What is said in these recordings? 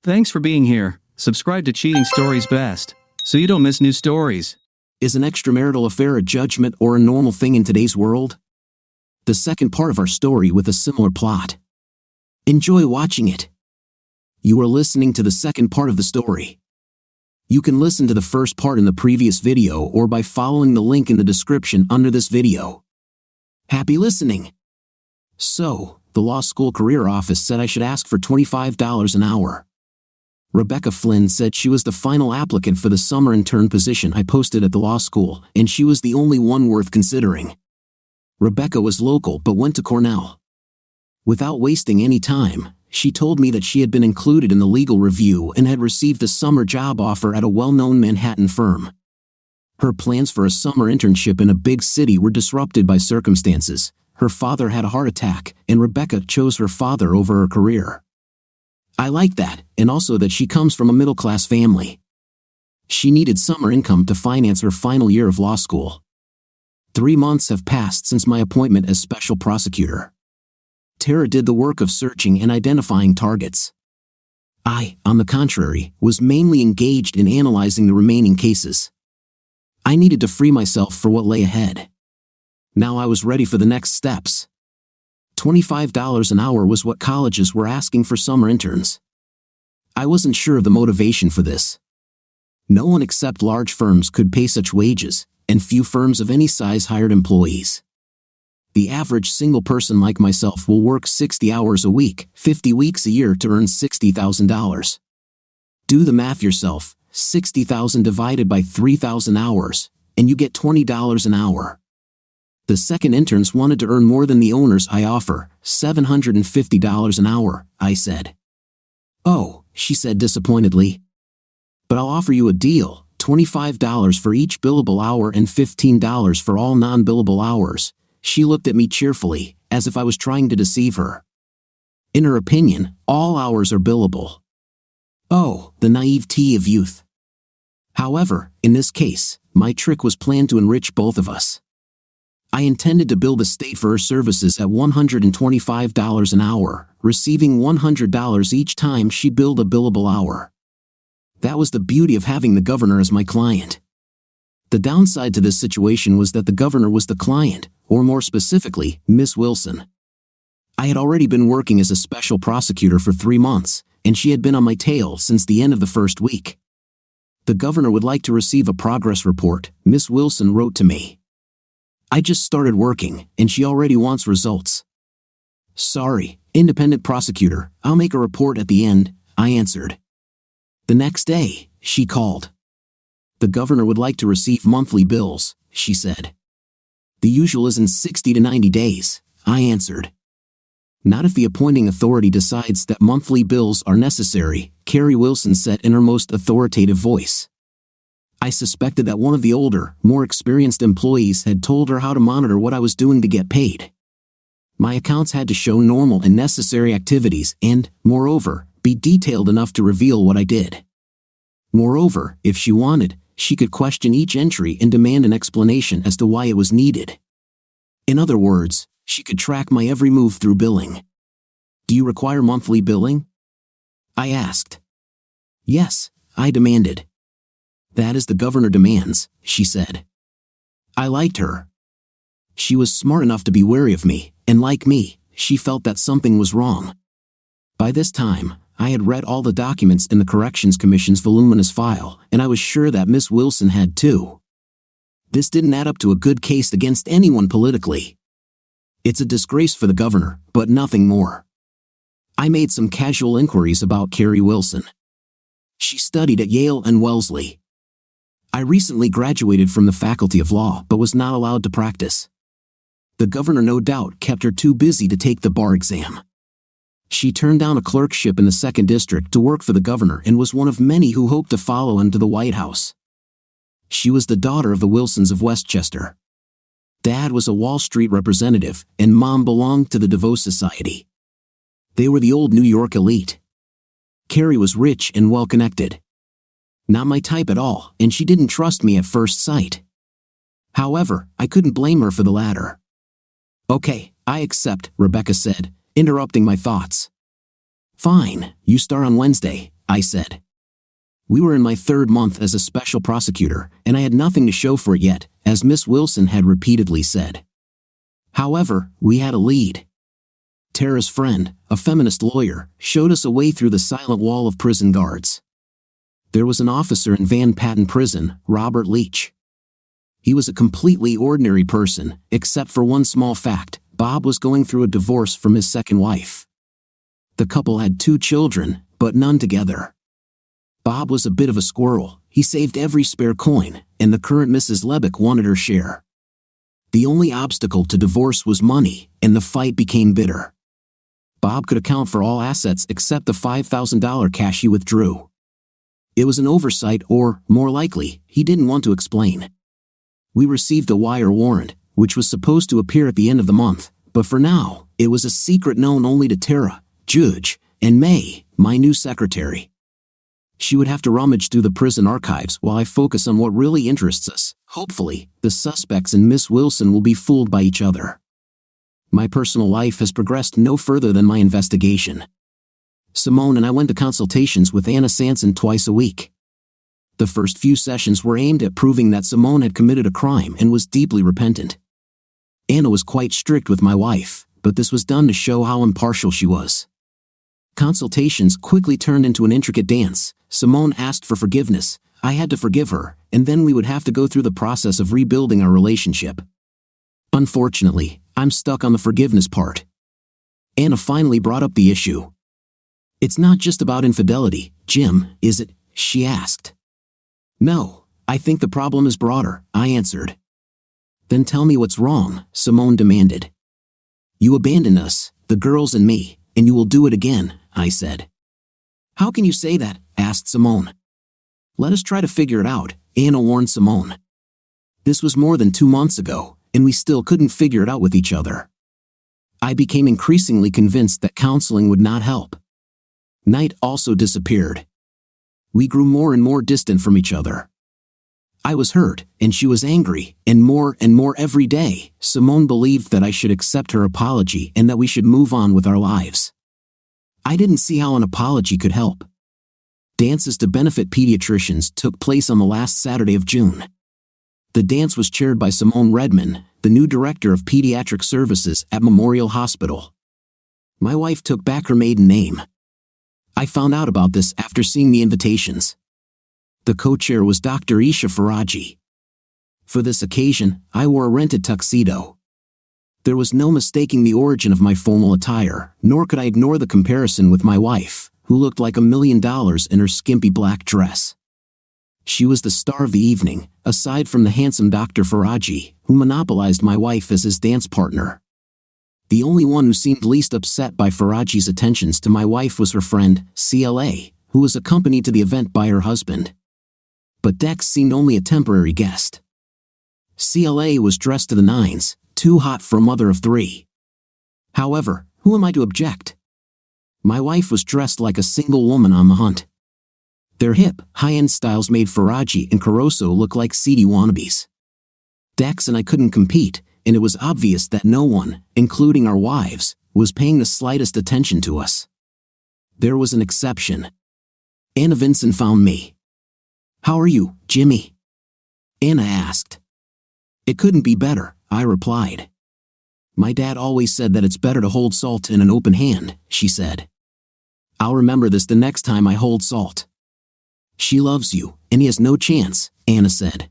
Thanks for being here. Subscribe to Cheating Stories Best, so you don't miss new stories. Is an extramarital affair a judgment or a normal thing in today's world? The second part of our story with a similar plot. Enjoy watching it. You are listening to the second part of the story. You can listen to the first part in the previous video or by following the link in the description under this video. Happy listening! So, the law school career office said I should ask for $25 an hour. Rebecca Flynn said she was the final applicant for the summer intern position I posted at the law school, and she was the only one worth considering. Rebecca was local but went to Cornell. Without wasting any time, she told me that she had been included in the legal review and had received a summer job offer at a well-known Manhattan firm. Her plans for a summer internship in a big city were disrupted by circumstances. Her father had a heart attack, and Rebecca chose her father over her career. I like that, and also that she comes from a middle-class family. She needed summer income to finance her final year of law school. 3 months have passed since my appointment as special prosecutor. Tara did the work of searching and identifying targets. I, on the contrary, was mainly engaged in analyzing the remaining cases. I needed to free myself for what lay ahead. Now I was ready for the next steps. $25 an hour was what colleges were asking for summer interns. I wasn't sure of the motivation for this. No one except large firms could pay such wages, and few firms of any size hired employees. The average single person like myself will work 60 hours a week, 50 weeks a year to earn $60,000. Do the math yourself, 60,000 divided by 3,000 hours, and you get $20 an hour. The second interns wanted to earn more than the owners I offer, $750 an hour, I said. Oh, she said disappointedly. But I'll offer you a deal, $25 for each billable hour and $15 for all non-billable hours. She looked at me cheerfully, as if I was trying to deceive her. In her opinion, all hours are billable. Oh, the naivety of youth. However, in this case, my trick was planned to enrich both of us. I intended to bill the state for her services at $125 an hour, receiving $100 each time she billed a billable hour. That was the beauty of having the governor as my client. The downside to this situation was that the governor was the client, or more specifically, Miss Wilson. I had already been working as a special prosecutor for 3 months, and she had been on my tail since the end of the first week. The governor would like to receive a progress report, Miss Wilson wrote to me. I just started working, and she already wants results. Sorry, independent prosecutor, I'll make a report at the end, I answered. The next day, she called. The governor would like to receive monthly bills, she said. The usual is in 60 to 90 days, I answered. Not if the appointing authority decides that monthly bills are necessary, Carrie Wilson said in her most authoritative voice. I suspected that one of the older, more experienced employees had told her how to monitor what I was doing to get paid. My accounts had to show normal and necessary activities and, moreover, be detailed enough to reveal what I did. Moreover, if she wanted, she could question each entry and demand an explanation as to why it was needed. In other words, she could track my every move through billing. Do you require monthly billing? I asked. Yes, I demanded. That is the governor demands, she said. I liked her. She was smart enough to be wary of me, and like me, she felt that something was wrong. By this time, I had read all the documents in the Corrections Commission's voluminous file, and I was sure that Miss Wilson had too. This didn't add up to a good case against anyone politically. It's a disgrace for the governor, but nothing more. I made some casual inquiries about Carrie Wilson. She studied at Yale and Wellesley. I recently graduated from the Faculty of Law but was not allowed to practice. The governor no doubt kept her too busy to take the bar exam. She turned down a clerkship in the 2nd District to work for the governor and was one of many who hoped to follow him to the White House. She was the daughter of the Wilsons of Westchester. Dad was a Wall Street representative, and Mom belonged to the DeVoe Society. They were the old New York elite. Carrie was rich and well-connected. Not my type at all, and she didn't trust me at first sight. However, I couldn't blame her for the latter. Okay, I accept, Rebecca said, interrupting my thoughts. Fine, you start on Wednesday, I said. We were in my 3rd month as a special prosecutor, and I had nothing to show for it yet, as Miss Wilson had repeatedly said. However, we had a lead. Tara's friend, a feminist lawyer, showed us a way through the silent wall of prison guards. There was an officer in Van Patten Prison, Robert Leach. He was a completely ordinary person, except for one small fact: Bob was going through a divorce from his second wife. The couple had 2 children, but none together. Bob was a bit of a squirrel. He saved every spare coin, and the current Mrs. Lebick wanted her share. The only obstacle to divorce was money, and the fight became bitter. Bob could account for all assets except the $5,000 cash he withdrew. It was an oversight, or, more likely, he didn't want to explain. We received a wire warrant, which was supposed to appear at the end of the month, but for now, it was a secret known only to Tara, Judge, and May, my new secretary. She would have to rummage through the prison archives while I focus on what really interests us. Hopefully, the suspects and Miss Wilson will be fooled by each other. My personal life has progressed no further than my investigation. Simone and I went to consultations with Anna Sanson twice a week. The first few sessions were aimed at proving that Simone had committed a crime and was deeply repentant. Anna was quite strict with my wife, but this was done to show how impartial she was. Consultations quickly turned into an intricate dance. Simone asked for forgiveness, I had to forgive her, and then we would have to go through the process of rebuilding our relationship. Unfortunately, I'm stuck on the forgiveness part. Anna finally brought up the issue. It's not just about infidelity, Jim, is it? She asked. No, I think the problem is broader, I answered. Then tell me what's wrong, Simone demanded. You abandoned us, the girls and me, and you will do it again, I said. How can you say that? Asked Simone. Let us try to figure it out, Anna warned Simone. This was more than 2 months ago, and we still couldn't figure it out with each other. I became increasingly convinced that counseling would not help. Night also disappeared. We grew more and more distant from each other. I was hurt, and she was angry, and more every day. Simone believed that I should accept her apology and that we should move on with our lives. I didn't see how an apology could help. Dances to benefit pediatricians took place on the last Saturday of June. The dance was chaired by Simone Redman, the new director of pediatric services at Memorial Hospital. My wife took back her maiden name. I found out about this after seeing the invitations. The co-chair was Dr. Isha Faraji. For this occasion, I wore a rented tuxedo. There was no mistaking the origin of my formal attire, nor could I ignore the comparison with my wife, who looked like $1 million in her skimpy black dress. She was the star of the evening, aside from the handsome Dr. Faraji, who monopolized my wife as his dance partner. The only one who seemed least upset by Faraji's attentions to my wife was her friend, CLA, who was accompanied to the event by her husband. But Dex seemed only a temporary guest. CLA was dressed to the nines, too hot for a mother of 3. However, who am I to object? My wife was dressed like a single woman on the hunt. Their hip, high-end styles made Faraji and Caroso look like seedy wannabes. Dex and I couldn't compete, and it was obvious that no one, including our wives, was paying the slightest attention to us. There was an exception. Anna Vinson found me. How are you, Jimmy? Anna asked. It couldn't be better, I replied. My dad always said that it's better to hold salt in an open hand, she said. I'll remember this the next time I hold salt. She loves you, and he has no chance, Anna said.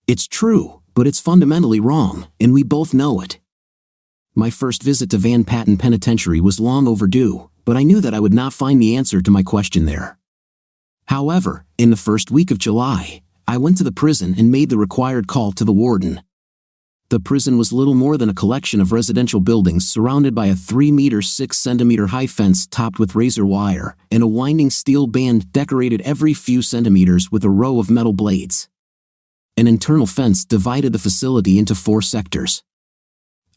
It's true, but it's fundamentally wrong, and we both know it. My first visit to Van Patten Penitentiary was long overdue, but I knew that I would not find the answer to my question there. However, in the first week of July, I went to the prison and made the required call to the warden. The prison was little more than a collection of residential buildings surrounded by a 3-meter 6-centimeter high fence topped with razor wire, and a winding steel band decorated every few centimeters with a row of metal blades. An internal fence divided the facility into 4 sectors.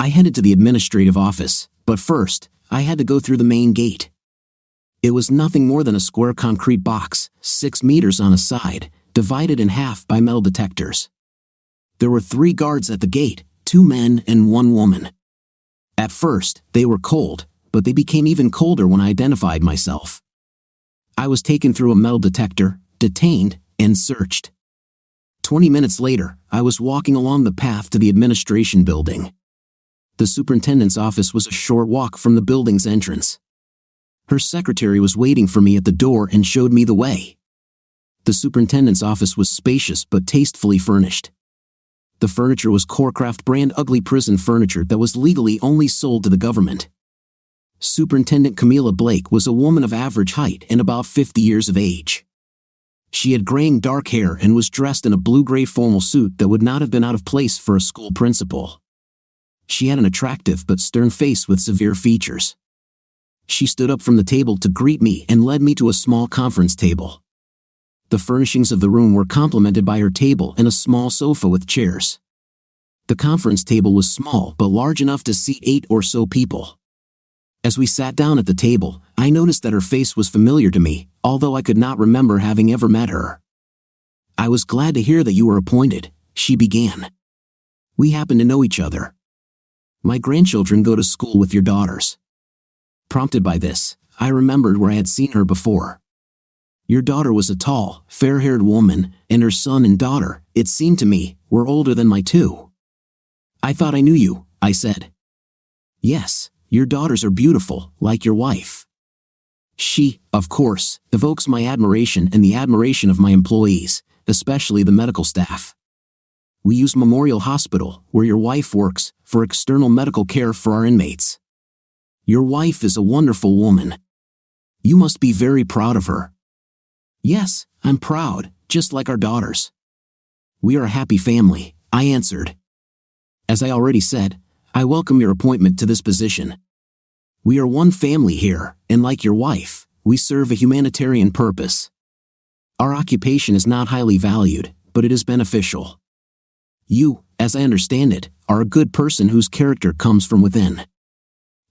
I headed to the administrative office, but first, I had to go through the main gate. It was nothing more than a square concrete box, 6 meters on a side, divided in half by metal detectors. There were 3 guards at the gate, 2 men and 1 woman. At first, they were cold, but they became even colder when I identified myself. I was taken through a metal detector, detained, and searched. 20 minutes later, I was walking along the path to the administration building. The superintendent's office was a short walk from the building's entrance. Her secretary was waiting for me at the door and showed me the way. The superintendent's office was spacious but tastefully furnished. The furniture was Corecraft brand ugly prison furniture that was legally only sold to the government. Superintendent Camila Blake was a woman of average height and about 50 years of age. She had graying dark hair and was dressed in a blue-gray formal suit that would not have been out of place for a school principal. She had an attractive but stern face with severe features. She stood up from the table to greet me and led me to a small conference table. The furnishings of the room were complemented by her table and a small sofa with chairs. The conference table was small but large enough to seat 8 or so people. As we sat down at the table, I noticed that her face was familiar to me, although I could not remember having ever met her. "I was glad to hear that you were appointed," she began. "We happen to know each other. My grandchildren go to school with your daughters." Prompted by this, I remembered where I had seen her before. Your daughter was a tall, fair-haired woman, and her son and daughter, it seemed to me, were older than my two. "I thought I knew you," I said. "Yes, your daughters are beautiful, like your wife." She, of course, evokes my admiration and the admiration of my employees, especially the medical staff. We use Memorial Hospital, where your wife works, for external medical care for our inmates. Your wife is a wonderful woman. You must be very proud of her. "Yes, I'm proud, just like our daughters." "We are a happy family," I answered. "As I already said, I welcome your appointment to this position. We are one family here, and like your wife, we serve a humanitarian purpose. Our occupation is not highly valued, but it is beneficial. You, as I understand it, are a good person whose character comes from within.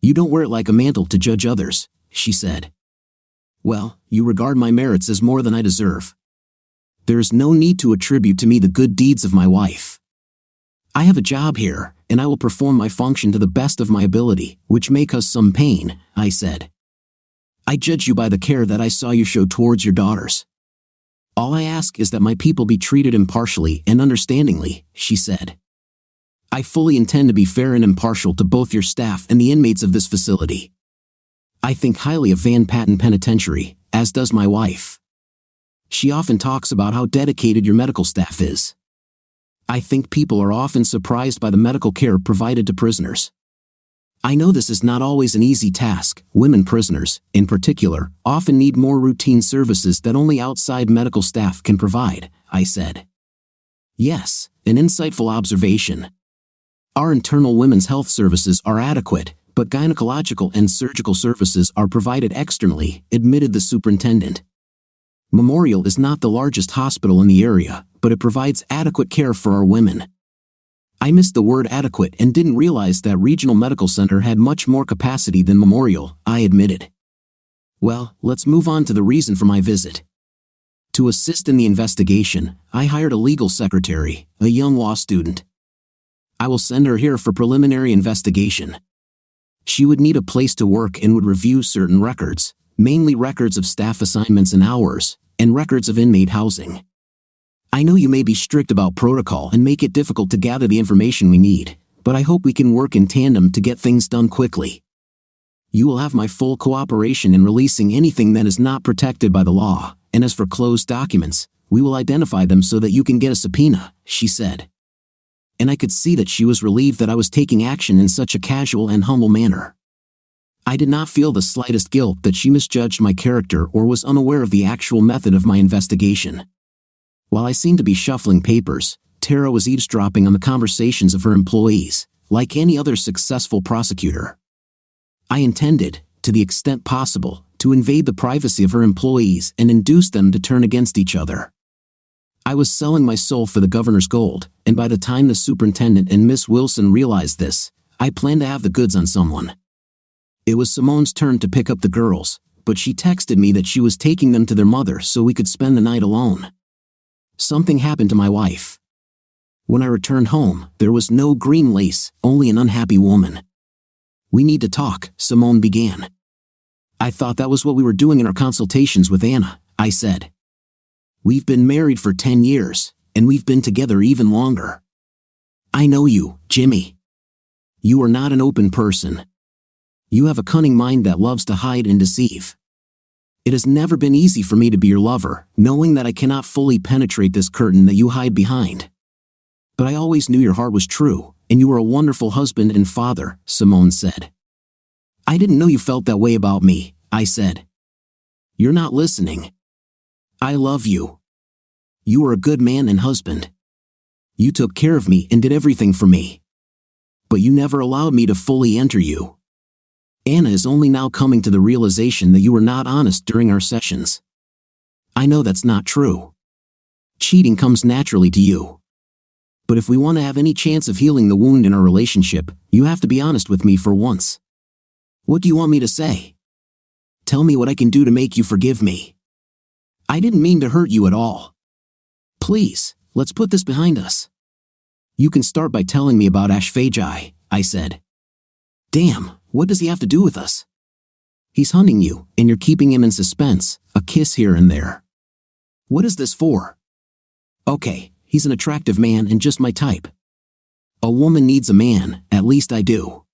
You don't wear it like a mantle to judge others," she said. "Well, you regard my merits as more than I deserve. There is no need to attribute to me the good deeds of my wife. I have a job here, and I will perform my function to the best of my ability, which may cause some pain," I said. "I judge you by the care that I saw you show towards your daughters. All I ask is that my people be treated impartially and understandingly," she said. "I fully intend to be fair and impartial to both your staff and the inmates of this facility. I think highly of Van Patten Penitentiary, as does my wife. She often talks about how dedicated your medical staff is. I think people are often surprised by the medical care provided to prisoners. I know this is not always an easy task. Women prisoners, in particular, often need more routine services that only outside medical staff can provide," I said. "Yes, an insightful observation. Our internal women's health services are adequate, but gynecological and surgical services are provided externally," admitted the superintendent. "Memorial is not the largest hospital in the area, but it provides adequate care for our women." I missed the word adequate and didn't realize that Regional Medical Center had much more capacity than Memorial, I admitted. "Well, let's move on to the reason for my visit. To assist in the investigation, I hired a legal secretary, a young law student. I will send her here for preliminary investigation. She would need a place to work and would review certain records, mainly records of staff assignments and hours, and records of inmate housing. I know you may be strict about protocol and make it difficult to gather the information we need, but I hope we can work in tandem to get things done quickly. You will have my full cooperation in releasing anything that is not protected by the law, and as for closed documents, we will identify them so that you can get a subpoena," she said. And I could see that she was relieved that I was taking action in such a casual and humble manner. I did not feel the slightest guilt that she misjudged my character or was unaware of the actual method of my investigation. While I seemed to be shuffling papers, Tara was eavesdropping on the conversations of her employees, like any other successful prosecutor. I intended, to the extent possible, to invade the privacy of her employees and induce them to turn against each other. I was selling my soul for the governor's gold, and by the time the superintendent and Miss Wilson realized this, I planned to have the goods on someone. It was Simone's turn to pick up the girls, but she texted me that she was taking them to their mother so we could spend the night alone. Something happened to my wife. When I returned home, there was no green lace, only an unhappy woman. "We need to talk," Simone began. I thought that was what we were doing in our consultations with Anna, I said. We've been married for 10 years, and we've been together even longer. I know you, Jimmy. You are not an open person. You have a cunning mind that loves to hide and deceive. It has never been easy for me to be your lover, knowing that I cannot fully penetrate this curtain that you hide behind. But I always knew your heart was true, and you were a wonderful husband and father, Simone said. I didn't know you felt that way about me, I said. You're not listening. I love you. You are a good man and husband. You took care of me and did everything for me. But you never allowed me to fully enter you. Anna is only now coming to the realization that you were not honest during our sessions. I know that's not true. Cheating comes naturally to you. But if we want to have any chance of healing the wound in our relationship, you have to be honest with me for once. What do you want me to say? Tell me what I can do to make you forgive me. I didn't mean to hurt you at all. Please, let's put this behind us. You can start by telling me about Ashfagi, I said. Damn, what does he have to do with us? He's hunting you, and you're keeping him in suspense, a kiss here and there. What is this for? Okay, he's an attractive man and just my type. A woman needs a man, at least I do.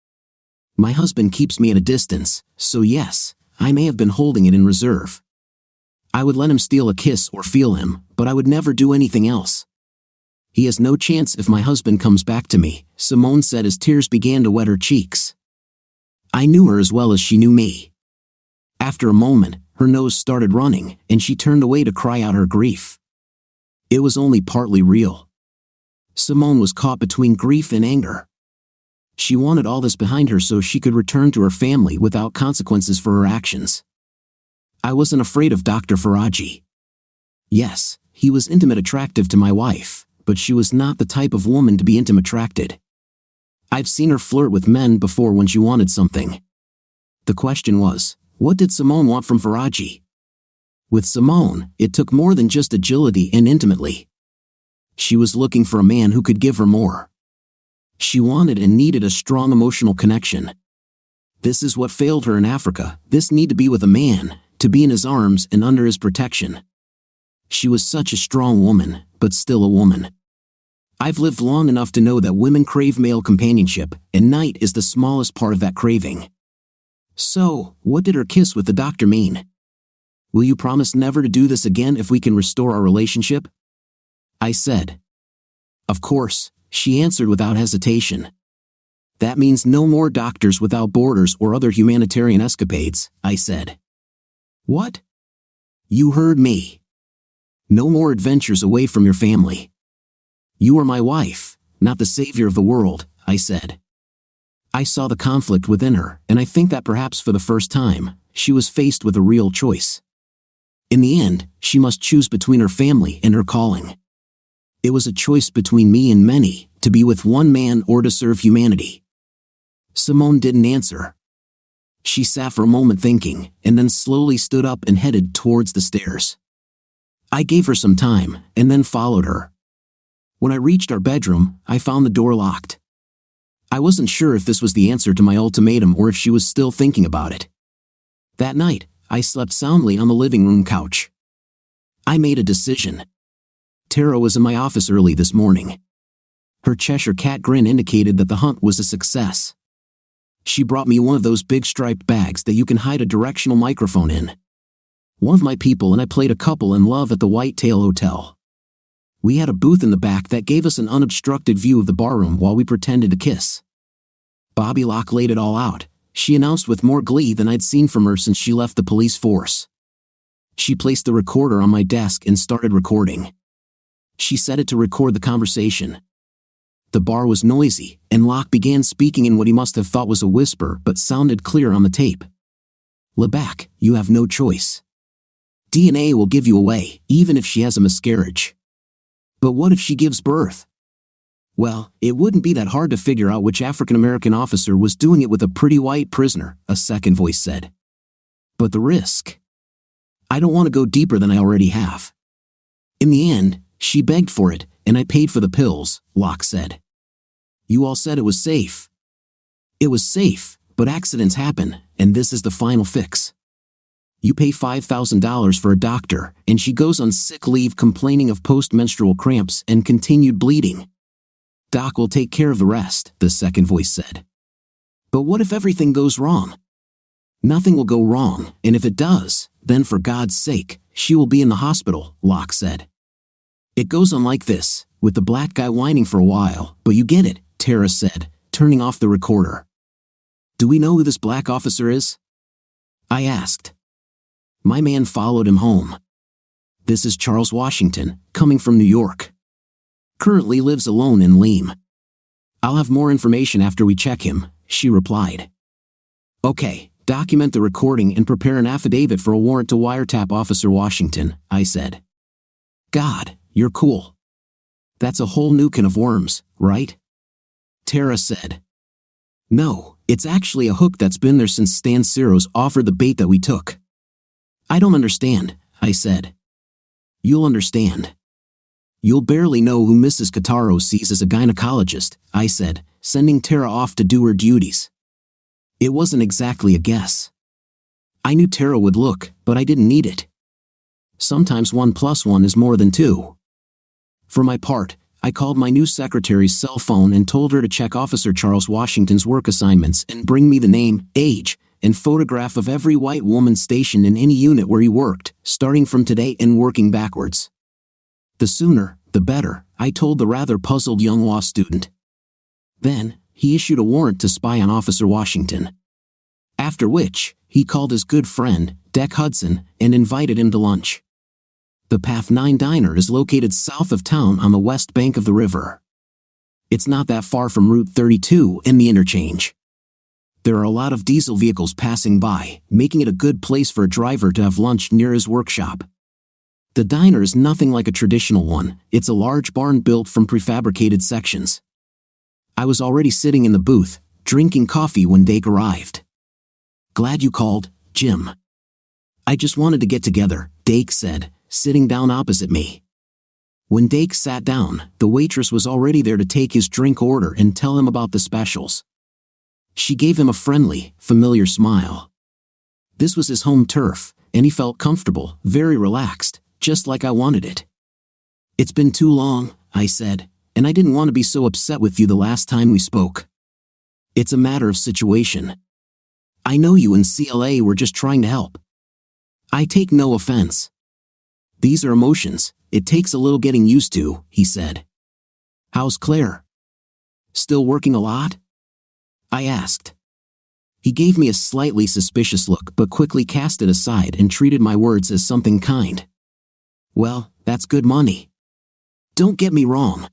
My husband keeps me at a distance, so yes, I may have been holding it in reserve. I would let him steal a kiss or feel him, but I would never do anything else. He has no chance if my husband comes back to me, Simone said as tears began to wet her cheeks. I knew her as well as she knew me. After a moment, her nose started running, and she turned away to cry out her grief. It was only partly real. Simone was caught between grief and anger. She wanted all this behind her so she could return to her family without consequences for her actions. I wasn't afraid of Dr. Faraji. Yes, he was intimate attractive to my wife, but she was not the type of woman to be intimate attracted. I've seen her flirt with men before when she wanted something. The question was, what did Simone want from Faraji? With Simone, it took more than just agility and intimately. She was looking for a man who could give her more. She wanted and needed a strong emotional connection. This is what failed her in Africa, this need to be with a man, to be in his arms and under his protection. She was such a strong woman, but still a woman. I've lived long enough to know that women crave male companionship, and night is the smallest part of that craving. So, what did her kiss with the doctor mean? Will you promise never to do this again if we can restore our relationship? I said. Of course, she answered without hesitation. That means no more Doctors Without Borders or other humanitarian escapades, I said. What? You heard me. No more adventures away from your family. You are my wife, not the savior of the world, I said. I saw the conflict within her, and I think that perhaps for the first time, she was faced with a real choice. In the end, she must choose between her family and her calling. It was a choice between me and many, to be with one man or to serve humanity. Simone didn't answer. She sat for a moment thinking, and then slowly stood up and headed towards the stairs. I gave her some time, and then followed her. When I reached our bedroom, I found the door locked. I wasn't sure if this was the answer to my ultimatum or if she was still thinking about it. That night, I slept soundly on the living room couch. I made a decision. Tara was in my office early this morning. Her Cheshire cat grin indicated that the hunt was a success. She brought me one of those big striped bags that you can hide a directional microphone in. One of my people and I played a couple in love at the White Tail Hotel. We had a booth in the back that gave us an unobstructed view of the barroom while we pretended to kiss. Bobby Locke laid it all out, she announced with more glee than I'd seen from her since she left the police force. She placed the recorder on my desk and started recording. She set it to record the conversation. The bar was noisy, and Locke began speaking in what he must have thought was a whisper but sounded clear on the tape. Lebac, you have no choice. DNA will give you away, even if she has a miscarriage. But what if she gives birth? Well, it wouldn't be that hard to figure out which African-American officer was doing it with a pretty white prisoner, a second voice said. But the risk? I don't want to go deeper than I already have. In the end, she begged for it, and I paid for the pills, Locke said. You all said it was safe. It was safe, but accidents happen, and this is the final fix. You pay $5,000 for a doctor, and she goes on sick leave complaining of post-menstrual cramps and continued bleeding. Doc will take care of the rest, the second voice said. But what if everything goes wrong? Nothing will go wrong, and if it does, then for God's sake, she will be in the hospital, Locke said. It goes on like this, with the black guy whining for a while, but you get it, Tara said, turning off the recorder. Do we know who this black officer is? I asked. My man followed him home. This is Charles Washington, coming from New York. Currently lives alone in Lime. I'll have more information after we check him, she replied. Okay, document the recording and prepare an affidavit for a warrant to wiretap Officer Washington, I said. God, you're cool. That's a whole new can of worms, right? Tara said. No, it's actually a hook that's been there since Stan Ciros offered the bait that we took. I don't understand, I said. You'll understand. You'll barely know who Mrs. Cataro sees as a gynecologist, I said, sending Tara off to do her duties. It wasn't exactly a guess. I knew Tara would look, but I didn't need it. Sometimes 1 + 1 is more than 2. For my part, I called my new secretary's cell phone and told her to check Officer Charles Washington's work assignments and bring me the name, age, and photograph of every white woman stationed in any unit where he worked, starting from today and working backwards. The sooner, the better, I told the rather puzzled young law student. Then, he issued a warrant to spy on Officer Washington. After which, he called his good friend, Deck Hudson, and invited him to lunch. The Path 9 Diner is located south of town on the west bank of the river. It's not that far from Route 32 and the interchange. There are a lot of diesel vehicles passing by, making it a good place for a driver to have lunch near his workshop. The diner is nothing like a traditional one, it's a large barn built from prefabricated sections. I was already sitting in the booth, drinking coffee when Dake arrived. Glad you called, Jim. I just wanted to get together, Dake said, sitting down opposite me. When Dake sat down, the waitress was already there to take his drink order and tell him about the specials. She gave him a friendly, familiar smile. This was his home turf, and he felt comfortable, very relaxed, just like I wanted it. It's been too long, I said, and I didn't want to be so upset with you the last time we spoke. It's a matter of situation. I know you and CLA were just trying to help. I take no offense. These are emotions, it takes a little getting used to, he said. How's Claire? Still working a lot? I asked. He gave me a slightly suspicious look but quickly cast it aside and treated my words as something kind. Well, that's good money. Don't get me wrong.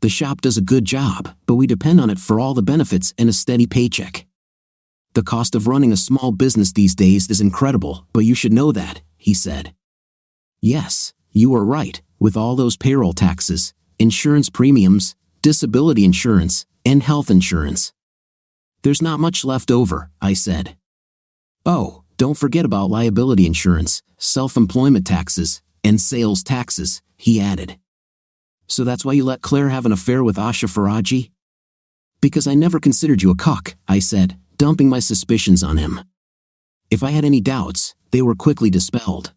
The shop does a good job, but we depend on it for all the benefits and a steady paycheck. The cost of running a small business these days is incredible, but you should know that, he said. Yes, you are right, with all those payroll taxes, insurance premiums, disability insurance, and health insurance. There's not much left over, I said. Oh, don't forget about liability insurance, self-employment taxes, and sales taxes, he added. So that's why you let Claire have an affair with Asha Faraji? Because I never considered you a cuck, I said, dumping my suspicions on him. If I had any doubts, they were quickly dispelled.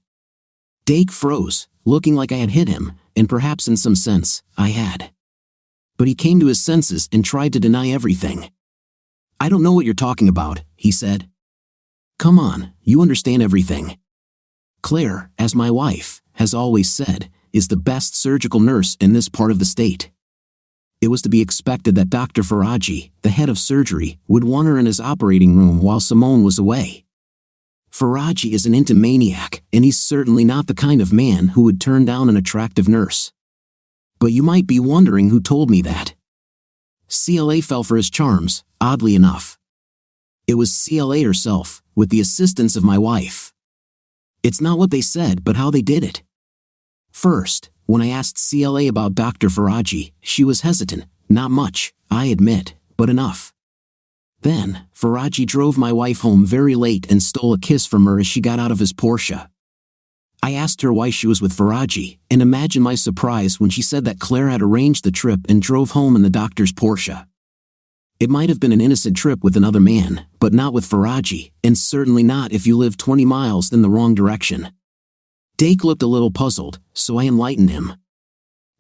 Dake froze, looking like I had hit him, and perhaps in some sense, I had. But he came to his senses and tried to deny everything. I don't know what you're talking about, he said. Come on, you understand everything. Claire, as my wife, has always said, is the best surgical nurse in this part of the state. It was to be expected that Dr. Faraji, the head of surgery, would want her in his operating room while Simone was away. Faraji is an intimaniac, and he's certainly not the kind of man who would turn down an attractive nurse. But you might be wondering who told me that. CLA fell for his charms, oddly enough. It was CLA herself, with the assistance of my wife. It's not what they said, but how they did it. First, when I asked CLA about Dr. Faraji, she was hesitant, not much, I admit, but enough. Then, Faraji drove my wife home very late and stole a kiss from her as she got out of his Porsche. I asked her why she was with Faraji, and imagine my surprise when she said that Claire had arranged the trip and drove home in the doctor's Porsche. It might have been an innocent trip with another man, but not with Faraji, and certainly not if you live 20 miles in the wrong direction. Dake looked a little puzzled, so I enlightened him.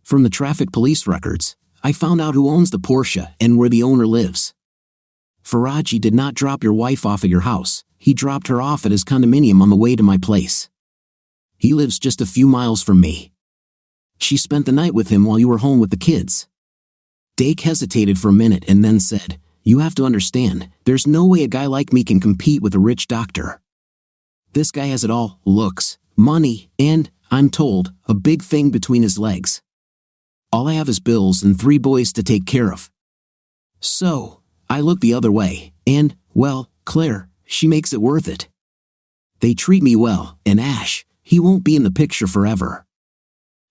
From the traffic police records, I found out who owns the Porsche and where the owner lives. Faraji did not drop your wife off at your house, he dropped her off at his condominium on the way to my place. He lives just a few miles from me. She spent the night with him while you were home with the kids. Dake hesitated for a minute and then said, "You have to understand, there's no way a guy like me can compete with a rich doctor. This guy has it all, looks, money, and, I'm told, a big thing between his legs. All I have is bills and 3 boys to take care of." So, I looked the other way, and, well, Claire, she makes it worth it. They treat me well, and Ash, he won't be in the picture forever.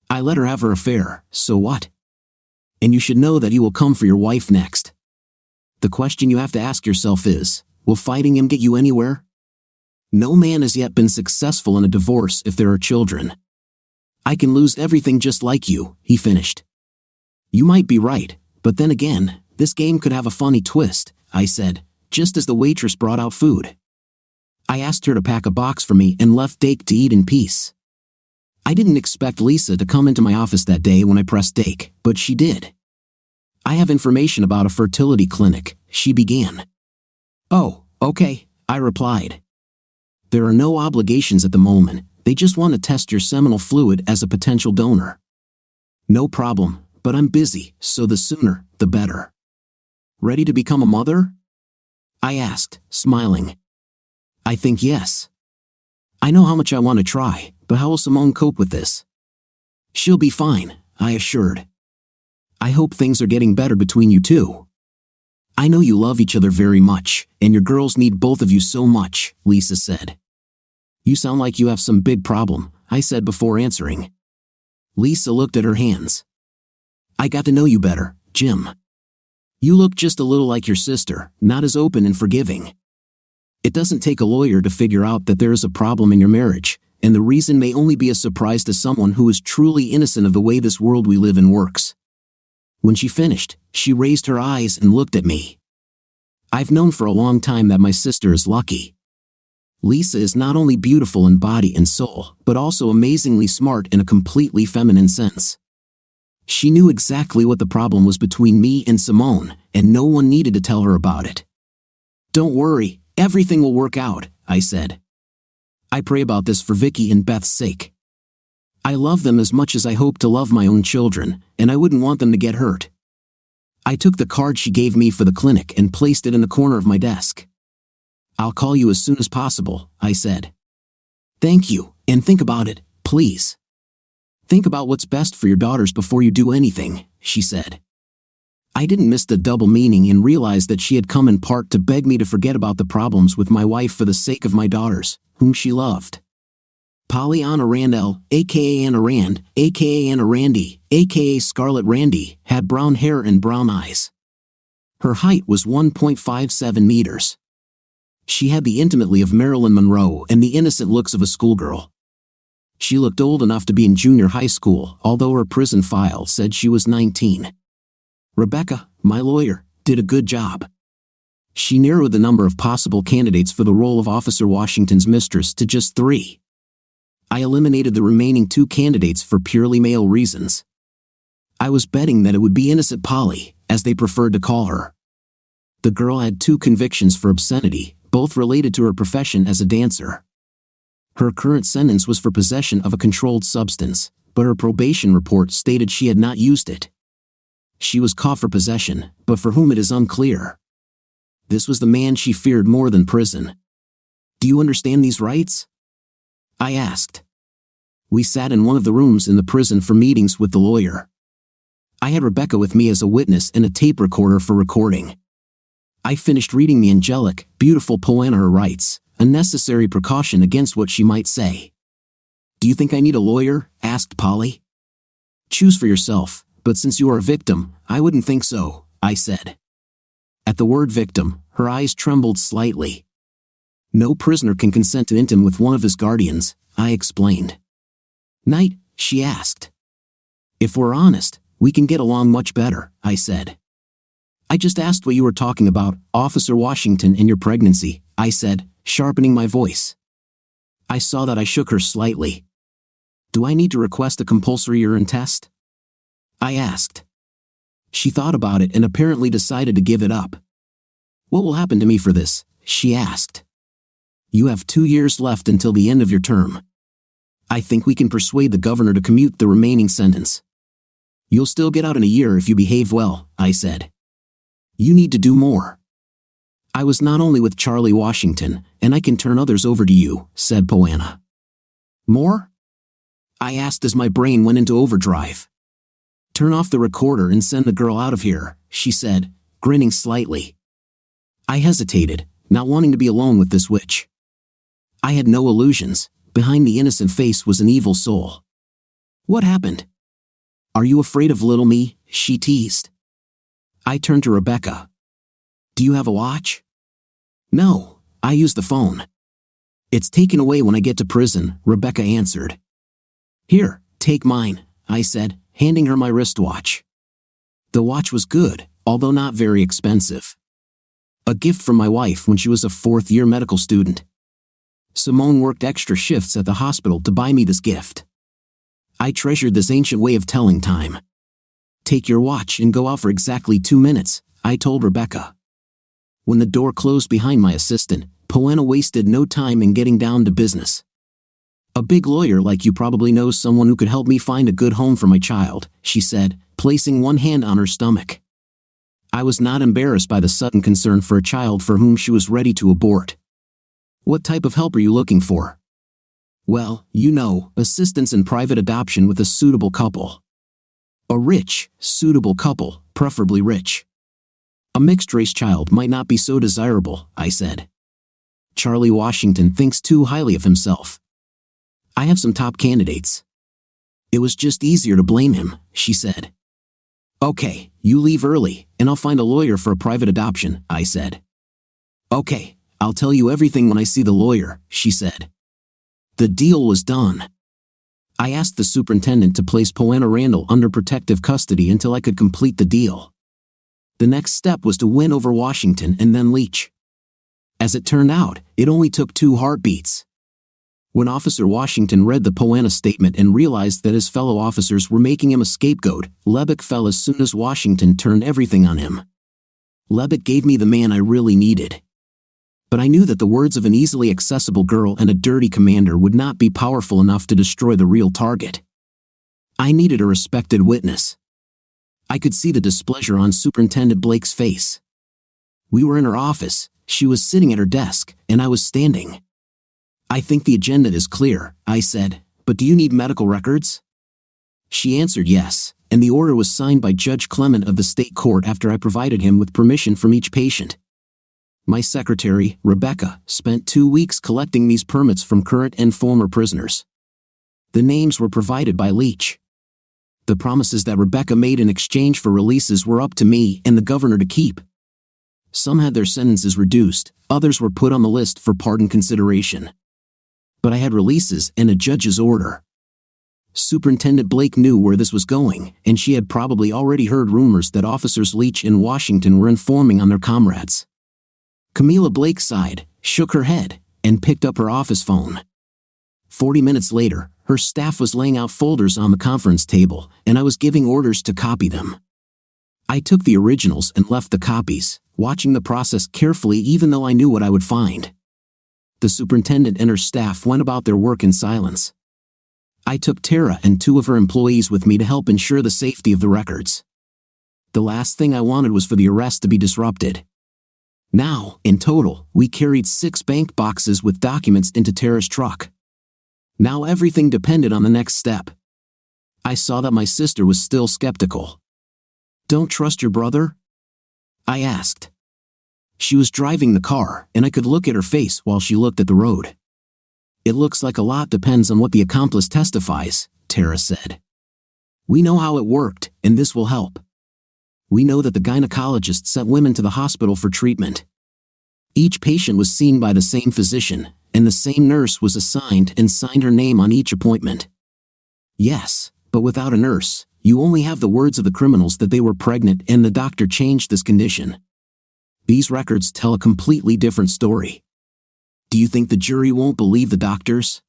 I let her have her affair, so what? And you should know that he will come for your wife next. The question you have to ask yourself is, will fighting him get you anywhere? No man has yet been successful in a divorce if there are children. I can lose everything just like you, he finished. You might be right, but then again, this game could have a funny twist, I said, just as the waitress brought out food. I asked her to pack a box for me and left Dake to eat in peace. I didn't expect Lisa to come into my office that day when I pressed Dake, but she did. I have information about a fertility clinic, she began. Oh, okay, I replied. There are no obligations at the moment, they just want to test your seminal fluid as a potential donor. No problem, but I'm busy, so the sooner, the better. Ready to become a mother? I asked, smiling. I think yes. I know how much I want to try, but how will Simone cope with this? She'll be fine, I assured. I hope things are getting better between you two. I know you love each other very much, and your girls need both of you so much, Lisa said. You sound like you have some big problem, I said before answering. Lisa looked at her hands. I got to know you better, Jim. You look just a little like your sister, not as open and forgiving. It doesn't take a lawyer to figure out that there is a problem in your marriage, and the reason may only be a surprise to someone who is truly innocent of the way this world we live in works. When she finished, she raised her eyes and looked at me. I've known for a long time that my sister is lucky. Lisa is not only beautiful in body and soul, but also amazingly smart in a completely feminine sense. She knew exactly what the problem was between me and Simone, and no one needed to tell her about it. Don't worry, everything will work out, I said. I pray about this for Vicky and Beth's sake. I love them as much as I hope to love my own children, and I wouldn't want them to get hurt. I took the card she gave me for the clinic and placed it in the corner of my desk. I'll call you as soon as possible, I said. Thank you, and think about it, please. Think about what's best for your daughters before you do anything, she said. I didn't miss the double meaning and realized that she had come in part to beg me to forget about the problems with my wife for the sake of my daughters, whom she loved. Pollyanna Randell, aka Anna Rand, aka Anna Randy, aka Scarlet Randy, had brown hair and brown eyes. Her height was 1.57 meters. She had the intimately of Marilyn Monroe and the innocent looks of a schoolgirl. She looked old enough to be in junior high school, although her prison file said she was 19. Rebecca, my lawyer, did a good job. She narrowed the number of possible candidates for the role of Officer Washington's mistress to just 3. I eliminated the remaining 2 candidates for purely male reasons. I was betting that it would be innocent Polly, as they preferred to call her. The girl had 2 convictions for obscenity, both related to her profession as a dancer. Her current sentence was for possession of a controlled substance, but her probation report stated she had not used it. She was caught for possession, but for whom it is unclear. This was the man she feared more than prison. Do you understand these rights? I asked. We sat in one of the rooms in the prison for meetings with the lawyer. I had Rebecca with me as a witness and a tape recorder for recording. I finished reading the angelic, beautiful poem her rights, a necessary precaution against what she might say. Do you think I need a lawyer? Asked Polly. Choose for yourself, but since you are a victim, I wouldn't think so, I said. At the word victim, her eyes trembled slightly. No prisoner can consent to intim with one of his guardians, I explained. Knight, she asked. If we're honest, we can get along much better, I said. I just asked what you were talking about, Officer Washington, and your pregnancy, I said, sharpening my voice. I saw that I shook her slightly. Do I need to request a compulsory urine test? I asked. She thought about it and apparently decided to give it up. What will happen to me for this? She asked. You have 2 years left until the end of your term. I think we can persuade the governor to commute the remaining sentence. You'll still get out in a year if you behave well, I said. You need to do more. I was not only with Charlie Washington, and I can turn others over to you, said Poana. More? I asked as my brain went into overdrive. Turn off the recorder and send the girl out of here, she said, grinning slightly. I hesitated, not wanting to be alone with this witch. I had no illusions. Behind the innocent face was an evil soul. What happened? Are you afraid of little me? She teased. I turned to Rebecca. Do you have a watch? No, I use the phone. It's taken away when I get to prison, Rebecca answered. Here, take mine, I said, handing her my wristwatch. The watch was good, although not very expensive. A gift from my wife when she was a fourth-year medical student. Simone worked extra shifts at the hospital to buy me this gift. I treasured this ancient way of telling time. Take your watch and go out for exactly 2 minutes, I told Rebecca. When the door closed behind my assistant, Poana wasted no time in getting down to business. A big lawyer like you probably knows someone who could help me find a good home for my child, she said, placing one hand on her stomach. I was not embarrassed by the sudden concern for a child for whom she was ready to abort. What type of help are you looking for? Well, assistance in private adoption with a suitable couple. A rich, suitable couple, preferably rich. A mixed-race child might not be so desirable, I said. Charlie Washington thinks too highly of himself. I have some top candidates. It was just easier to blame him, she said. Okay, you leave early, and I'll find a lawyer for a private adoption, I said. Okay, I'll tell you everything when I see the lawyer, she said. The deal was done. I asked the superintendent to place Poana Randall under protective custody until I could complete the deal. The next step was to win over Washington and then Leach. As it turned out, it only took 2 heartbeats. When Officer Washington read the Poana statement and realized that his fellow officers were making him a scapegoat, Levick fell as soon as Washington turned everything on him. Levick gave me the man I really needed. But I knew that the words of an easily accessible girl and a dirty commander would not be powerful enough to destroy the real target. I needed a respected witness. I could see the displeasure on Superintendent Blake's face. We were in her office, she was sitting at her desk, and I was standing. I think the agenda is clear, I said, but do you need medical records? She answered yes, and the order was signed by Judge Clement of the state court after I provided him with permission from each patient. My secretary, Rebecca, spent 2 weeks collecting these permits from current and former prisoners. The names were provided by Leach. The promises that Rebecca made in exchange for releases were up to me and the governor to keep. Some had their sentences reduced, others were put on the list for pardon consideration. But I had releases and a judge's order. Superintendent Blake knew where this was going, and she had probably already heard rumors that Officers Leach and Washington were informing on their comrades. Camilla Blake sighed, shook her head, and picked up her office phone. 40 minutes later, her staff was laying out folders on the conference table, and I was giving orders to copy them. I took the originals and left the copies, watching the process carefully even though I knew what I would find. The superintendent and her staff went about their work in silence. I took Tara and 2 of her employees with me to help ensure the safety of the records. The last thing I wanted was for the arrest to be disrupted. Now, in total, we carried 6 bank boxes with documents into Tara's truck. Now everything depended on the next step. I saw that my sister was still skeptical. Don't trust your brother? I asked. She was driving the car, and I could look at her face while she looked at the road. It looks like a lot depends on what the accomplice testifies, Tara said. We know how it worked, and this will help. We know that the gynecologist sent women to the hospital for treatment. Each patient was seen by the same physician, and the same nurse was assigned and signed her name on each appointment. Yes, but without a nurse, You only have the words of the criminals that they were pregnant and the doctor changed this condition. These records tell a completely different story. Do you think the jury won't believe the doctors?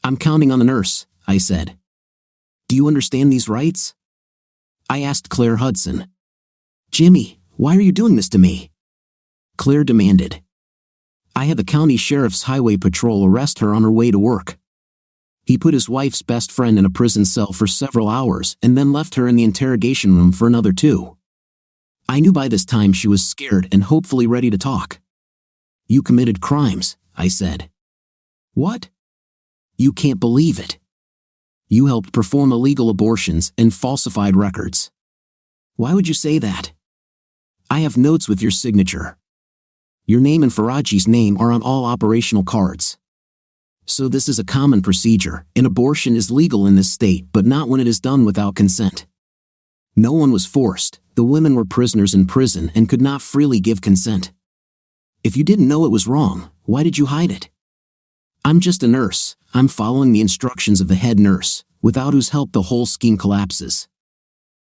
I'm counting on the nurse, I said. Do you understand these rights? I asked Claire Hudson. Jimmy, why are you doing this to me? Claire demanded. I had the county sheriff's highway patrol arrest her on her way to work. He put his wife's best friend in a prison cell for several hours and then left her in the interrogation room for another 2. I knew by this time she was scared and hopefully ready to talk. You committed crimes, I said. What? You can't believe it. You helped perform illegal abortions and falsified records. Why would you say that? I have notes with your signature. Your name and Faraji's name are on all operational cards. So this is a common procedure. An abortion is legal in this state, but not when it is done without consent. No one was forced. The women were prisoners in prison and could not freely give consent. If you didn't know it was wrong, why did you hide it? I'm just a nurse. I'm following the instructions of the head nurse, without whose help the whole scheme collapses.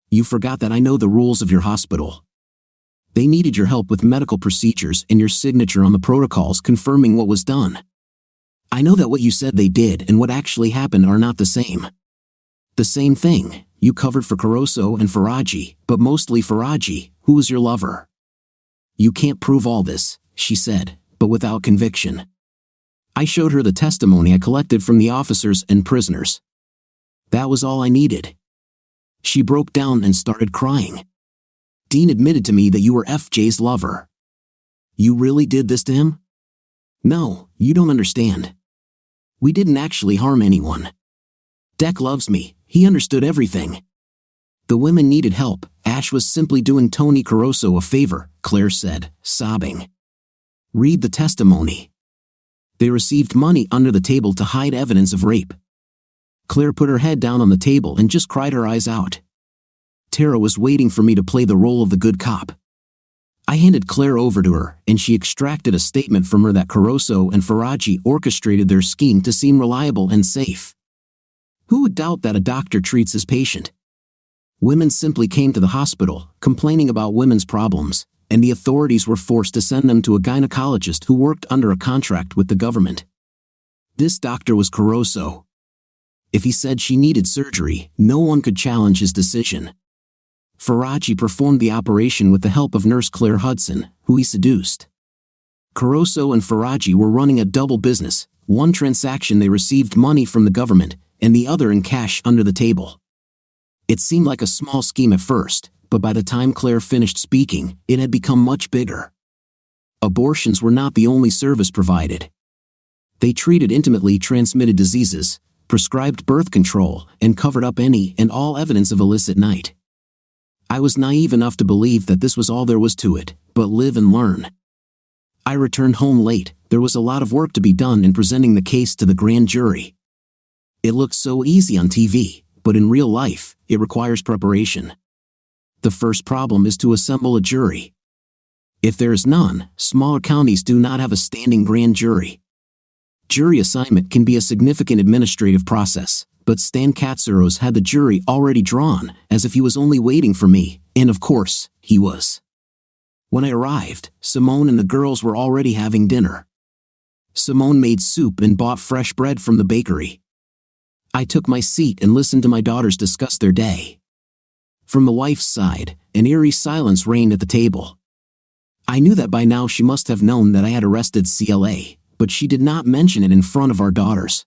You forgot that I know the rules of your hospital. They needed your help with medical procedures and your signature on the protocols confirming what was done. I know that what you said they did and what actually happened are not the same. The same thing, you covered for Caruso and Faraji, but mostly Faraji, who was your lover. You can't prove all this, she said, but without conviction. I showed her the testimony I collected from the officers and prisoners. That was all I needed. She broke down and started crying. Dean admitted to me that you were FJ's lover. You really did this to him? No, you don't understand. We didn't actually harm anyone. Deck loves me, he understood everything. The women needed help. Ash was simply doing Tony Caruso a favor, Claire said, sobbing. Read the testimony. They received money under the table to hide evidence of rape. Claire put her head down on the table and just cried her eyes out. Tara was waiting for me to play the role of the good cop. I handed Claire over to her, and she extracted a statement from her that Caruso and Faraji orchestrated their scheme to seem reliable and safe. Who would doubt that a doctor treats his patient? Women simply came to the hospital, complaining about women's problems, and the authorities were forced to send them to a gynecologist who worked under a contract with the government. This doctor was Caruso. If he said she needed surgery, no one could challenge his decision. Faraji performed the operation with the help of nurse Claire Hudson, who he seduced. Caruso and Faraji were running a double business. One transaction they received money from the government, and the other in cash under the table. It seemed like a small scheme at first, but by the time Claire finished speaking, it had become much bigger. Abortions were not the only service provided. They treated intimately transmitted diseases, prescribed birth control, and covered up any and all evidence of illicit night. I was naive enough to believe that this was all there was to it, but live and learn. I returned home late. There was a lot of work to be done in presenting the case to the grand jury. It looked so easy on TV, but in real life, it requires preparation. The first problem is to assemble a jury. If there is none, smaller counties do not have a standing grand jury. Jury assignment can be a significant administrative process, but Stan Katsuros had the jury already drawn, as if he was only waiting for me, and of course, he was. When I arrived, Simone and the girls were already having dinner. Simone made soup and bought fresh bread from the bakery. I took my seat and listened to my daughters discuss their day. From the wife's side, an eerie silence reigned at the table. I knew that by now she must have known that I had arrested CLA, but she did not mention it in front of our daughters.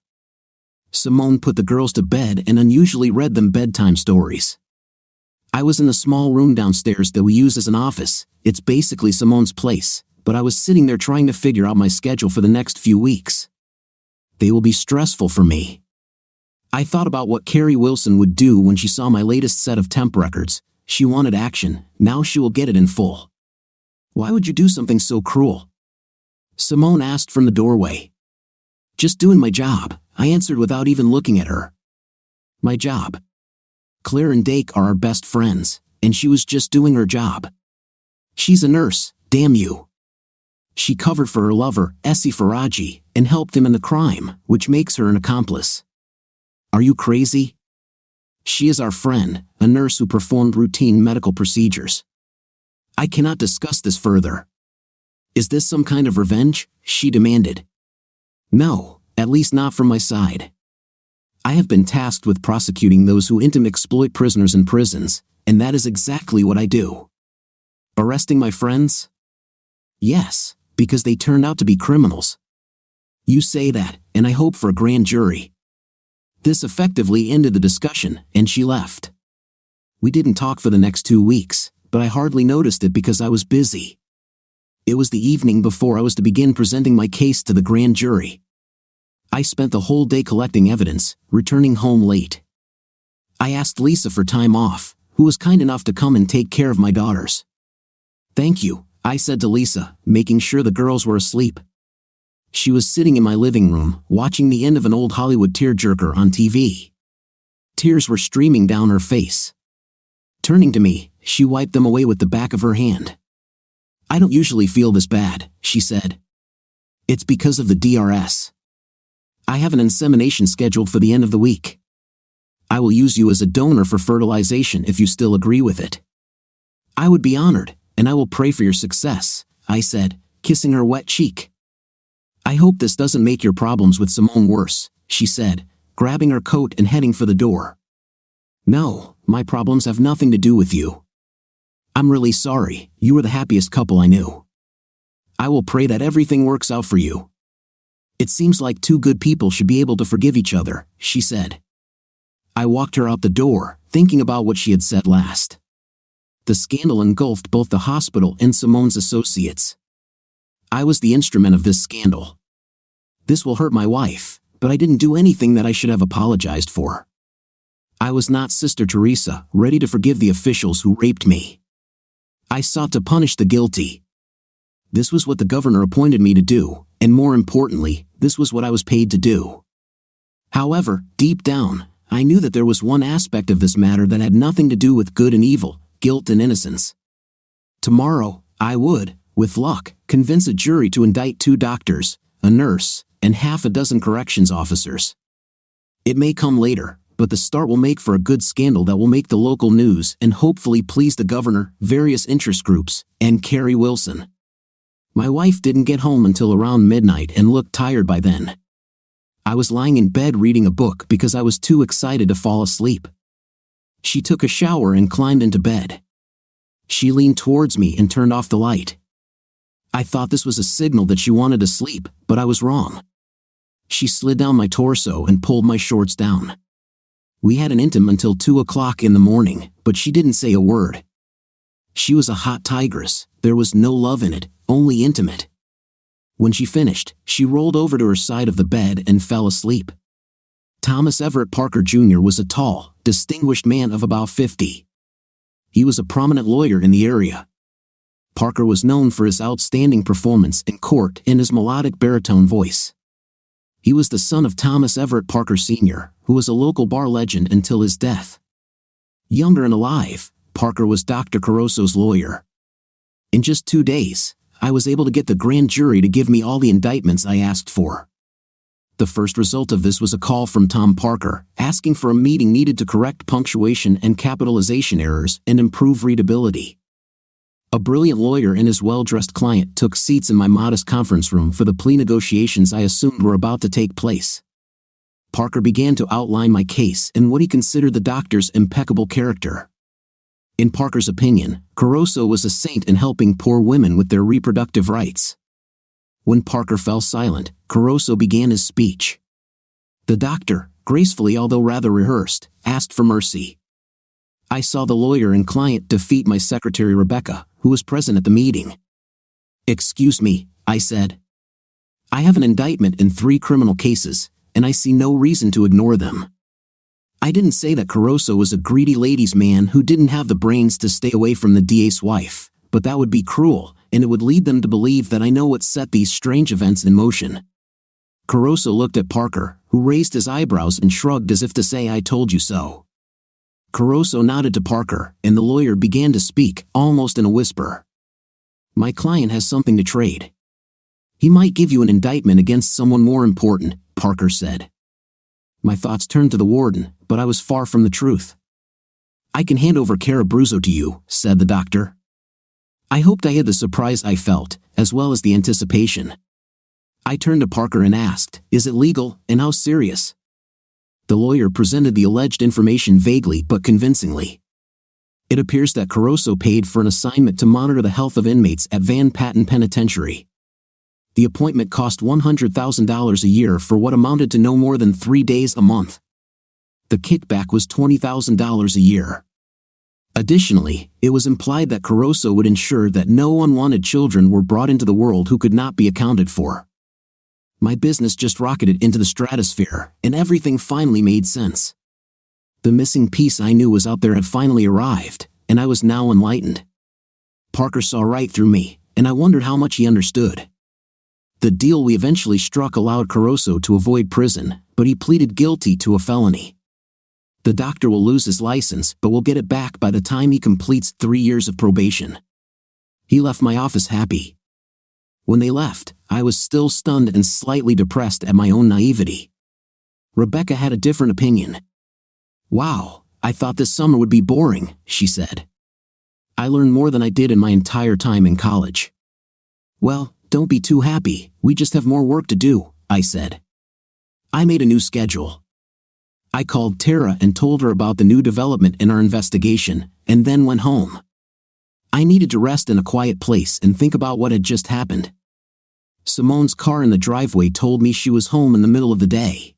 Simone put the girls to bed and unusually read them bedtime stories. I was in the small room downstairs that we use as an office. It's basically Simone's place, but I was sitting there trying to figure out my schedule for the next few weeks. They will be stressful for me. I thought about what Carrie Wilson would do when she saw my latest set of temp records. She wanted action, now she will get it in full. Why would you do something so cruel? Simone asked from the doorway. Just doing my job, I answered without even looking at her. My job. Claire and Dake are our best friends, and she was just doing her job. She's a nurse, damn you. She covered for her lover, Essie Faraji, and helped him in the crime, which makes her an accomplice. Are you crazy? She is our friend, a nurse who performed routine medical procedures. I cannot discuss this further. Is this some kind of revenge? She demanded. No, at least not from my side. I have been tasked with prosecuting those who intimidate exploit prisoners in prisons, and that is exactly what I do. Arresting my friends? Yes, because they turned out to be criminals. You say that, and I hope for a grand jury. This effectively ended the discussion, and she left. We didn't talk for the next 2 weeks, but I hardly noticed it because I was busy. It was the evening before I was to begin presenting my case to the grand jury. I spent the whole day collecting evidence, returning home late. I asked Lisa for time off, who was kind enough to come and take care of my daughters. Thank you, I said to Lisa, making sure the girls were asleep. She was sitting in my living room, watching the end of an old Hollywood tearjerker on TV. Tears were streaming down her face. Turning to me, she wiped them away with the back of her hand. I don't usually feel this bad, she said. It's because of the DRS. I have an insemination scheduled for the end of the week. I will use you as a donor for fertilization if you still agree with it. I would be honored, and I will pray for your success, I said, kissing her wet cheek. I hope this doesn't make your problems with Simone worse, she said, grabbing her coat and heading for the door. No, my problems have nothing to do with you. I'm really sorry, you were the happiest couple I knew. I will pray that everything works out for you. It seems like two good people should be able to forgive each other, she said. I walked her out the door, thinking about what she had said last. The scandal engulfed both the hospital and Simone's associates. I was the instrument of this scandal. This will hurt my wife, but I didn't do anything that I should have apologized for. I was not Sister Teresa, ready to forgive the officials who raped me. I sought to punish the guilty. This was what the governor appointed me to do, and more importantly, this was what I was paid to do. However, deep down, I knew that there was one aspect of this matter that had nothing to do with good and evil, guilt and innocence. Tomorrow, I would, with luck, convince a jury to indict 2 doctors, a nurse, and half a dozen corrections officers. It may come later, but the start will make for a good scandal that will make the local news and hopefully please the governor, various interest groups, and Carrie Wilson. My wife didn't get home until around midnight and looked tired by then. I was lying in bed reading a book because I was too excited to fall asleep. She took a shower and climbed into bed. She leaned towards me and turned off the light. I thought this was a signal that she wanted to sleep, but I was wrong. She slid down my torso and pulled my shorts down. We had an intim until 2 o'clock in the morning, but she didn't say a word. She was a hot tigress, there was no love in it, only intimate. When she finished, she rolled over to her side of the bed and fell asleep. Thomas Everett Parker Jr. was a tall, distinguished man of about 50. He was a prominent lawyer in the area. Parker was known for his outstanding performance in court and his melodic baritone voice. He was the son of Thomas Everett Parker Sr., who was a local bar legend until his death. Younger and alive, Parker was Dr. Caruso's lawyer. In just 2 days, I was able to get the grand jury to give me all the indictments I asked for. The first result of this was a call from Tom Parker, asking for a meeting needed to correct punctuation and capitalization errors and improve readability. A brilliant lawyer and his well-dressed client took seats in my modest conference room for the plea negotiations I assumed were about to take place. Parker began to outline my case and what he considered the doctor's impeccable character. In Parker's opinion, Caruso was a saint in helping poor women with their reproductive rights. When Parker fell silent, Caruso began his speech. The doctor, gracefully although rather rehearsed, asked for mercy. I saw the lawyer and client defeat my secretary Rebecca, who was present at the meeting. "Excuse me," I said. "I have an indictment in 3 criminal cases, and I see no reason to ignore them." I didn't say that Caruso was a greedy ladies' man who didn't have the brains to stay away from the DA's wife, but that would be cruel, and it would lead them to believe that I know what set these strange events in motion. Caruso looked at Parker, who raised his eyebrows and shrugged as if to say, "I told you so." Caruso nodded to Parker, and the lawyer began to speak, almost in a whisper. "My client has something to trade. He might give you an indictment against someone more important," Parker said. My thoughts turned to the warden, but I was far from the truth. "I can hand over Carabruzzo to you," said the doctor. I hoped I hid the surprise I felt, as well as the anticipation. I turned to Parker and asked, "Is it legal, and how serious?" The lawyer presented the alleged information vaguely but convincingly. It appears that Caruso paid for an assignment to monitor the health of inmates at Van Patten Penitentiary. The appointment cost $100,000 a year for what amounted to no more than 3 days a month. The kickback was $20,000 a year. Additionally, it was implied that Caruso would ensure that no unwanted children were brought into the world who could not be accounted for. My business just rocketed into the stratosphere, and everything finally made sense. The missing piece I knew was out there had finally arrived, and I was now enlightened. Parker saw right through me, and I wondered how much he understood. The deal we eventually struck allowed Caruso to avoid prison, but he pleaded guilty to a felony. The doctor will lose his license but will get it back by the time he completes 3 years of probation. He left my office happy. When they left, I was still stunned and slightly depressed at my own naivety. Rebecca had a different opinion. "Wow, I thought this summer would be boring," she said. "I learned more than I did in my entire time in college." "Well, don't be too happy, we just have more work to do," I said. I made a new schedule. I called Tara and told her about the new development in our investigation, and then went home. I needed to rest in a quiet place and think about what had just happened. Simone's car in the driveway told me she was home in the middle of the day.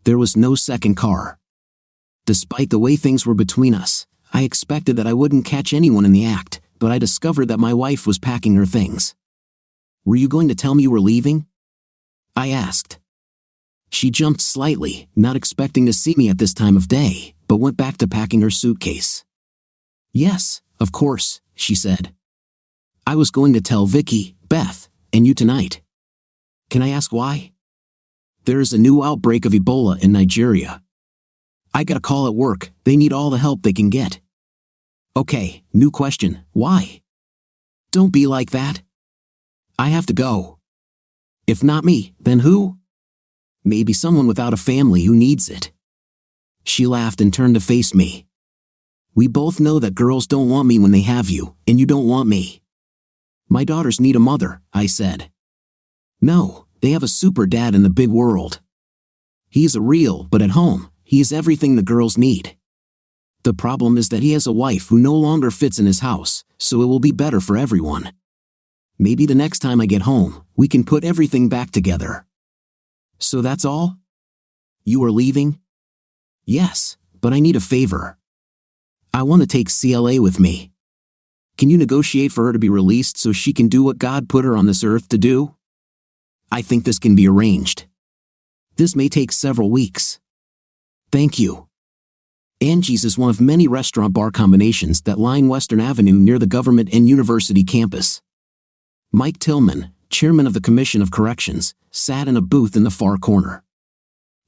There was no second car. Despite the way things were between us, I expected that I wouldn't catch anyone in the act, but I discovered that my wife was packing her things. "Were you going to tell me you were leaving?" I asked. She jumped slightly, not expecting to see me at this time of day, but went back to packing her suitcase. "Yes, of course," she said. "I was going to tell Vicky, Beth, and you tonight." "Can I ask why?" "There is a new outbreak of Ebola in Nigeria. I got a call at work, they need all the help they can get." "Okay, new question, why?" "Don't be like that. I have to go." "If not me, then who?" "Maybe someone without a family who needs it." She laughed and turned to face me. "We both know that girls don't want me when they have you, and you don't want me." "My daughters need a mother," I said. "No, they have a super dad in the big world. He's a real, but at home, he is everything the girls need. The problem is that he has a wife who no longer fits in his house, so it will be better for everyone. Maybe the next time I get home, we can put everything back together." "So that's all? You are leaving?" "Yes, but I need a favor. I want to take CLA with me. Can you negotiate for her to be released so she can do what God put her on this earth to do?" "I think this can be arranged. This may take several weeks." "Thank you." Angie's is one of many restaurant-bar combinations that line Western Avenue near the government and university campus. Mike Tillman, chairman of the Commission of Corrections, sat in a booth in the far corner.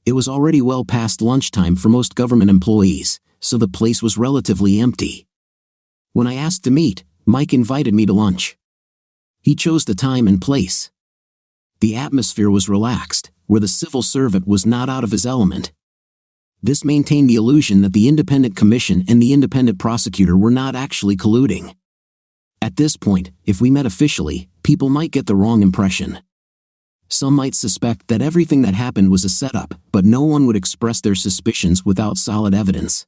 It was already well past lunchtime for most government employees, so the place was relatively empty. When I asked to meet, Mike invited me to lunch. He chose the time and place. The atmosphere was relaxed, where the civil servant was not out of his element. This maintained the illusion that the independent commission and the independent prosecutor were not actually colluding. At this point, if we met officially, people might get the wrong impression. Some might suspect that everything that happened was a setup, but no one would express their suspicions without solid evidence.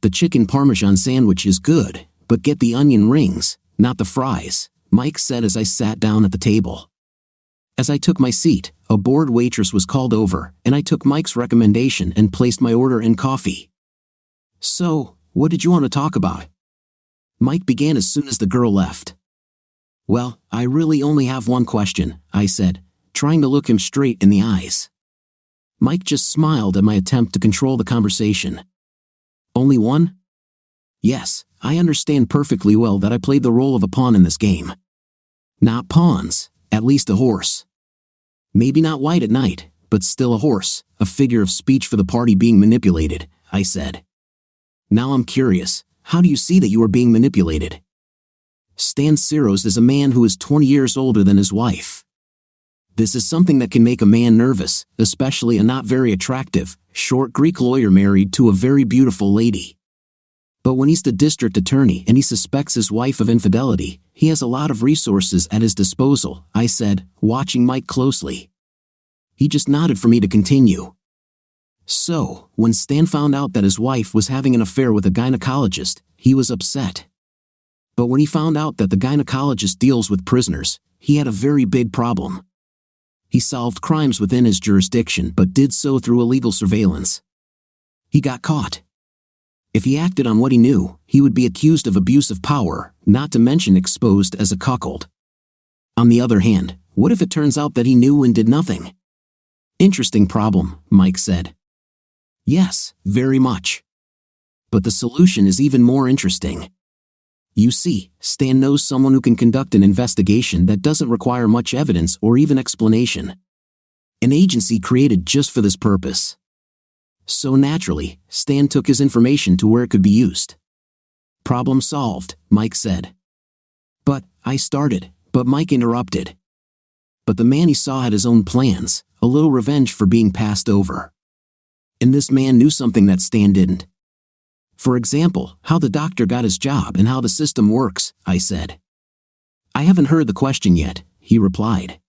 "The chicken parmesan sandwich is good, but get the onion rings, not the fries," Mike said as I sat down at the table. As I took my seat, a bored waitress was called over, and I took Mike's recommendation and placed my order and coffee. "So, what did you want to talk about?" Mike began as soon as the girl left. "Well, I really only have one question," I said, trying to look him straight in the eyes. Mike just smiled at my attempt to control the conversation. "Only one?" "Yes, I understand perfectly well that I played the role of a pawn in this game. Not pawns, at least a horse. Maybe not white at night, but still a horse, a figure of speech for the party being manipulated," I said. "Now I'm curious, how do you see that you are being manipulated?" "Stan Siros is a man who is 20 years older than his wife. This is something that can make a man nervous, especially a not very attractive, short Greek lawyer married to a very beautiful lady. But when he's the district attorney and he suspects his wife of infidelity, he has a lot of resources at his disposal, I said, watching Mike closely. He just nodded for me to continue. So, when Stan found out that his wife was having an affair with a gynecologist, he was upset. But when he found out that the gynecologist deals with prisoners, he had a very big problem. He solved crimes within his jurisdiction but did so through illegal surveillance. He got caught. If he acted on what he knew, he would be accused of abuse of power, not to mention exposed as a cuckold. On the other hand, what if it turns out that he knew and did nothing? Interesting problem, Mike said. Yes, very much. But the solution is even more interesting. You see, Stan knows someone who can conduct an investigation that doesn't require much evidence or even explanation. An agency created just for this purpose. So naturally, Stan took his information to where it could be used. Problem solved, Mike said. But Mike interrupted. But the man he saw had his own plans, a little revenge for being passed over. And this man knew something that Stan didn't. For example, how the doctor got his job and how the system works, I said. I haven't heard the question yet, he replied.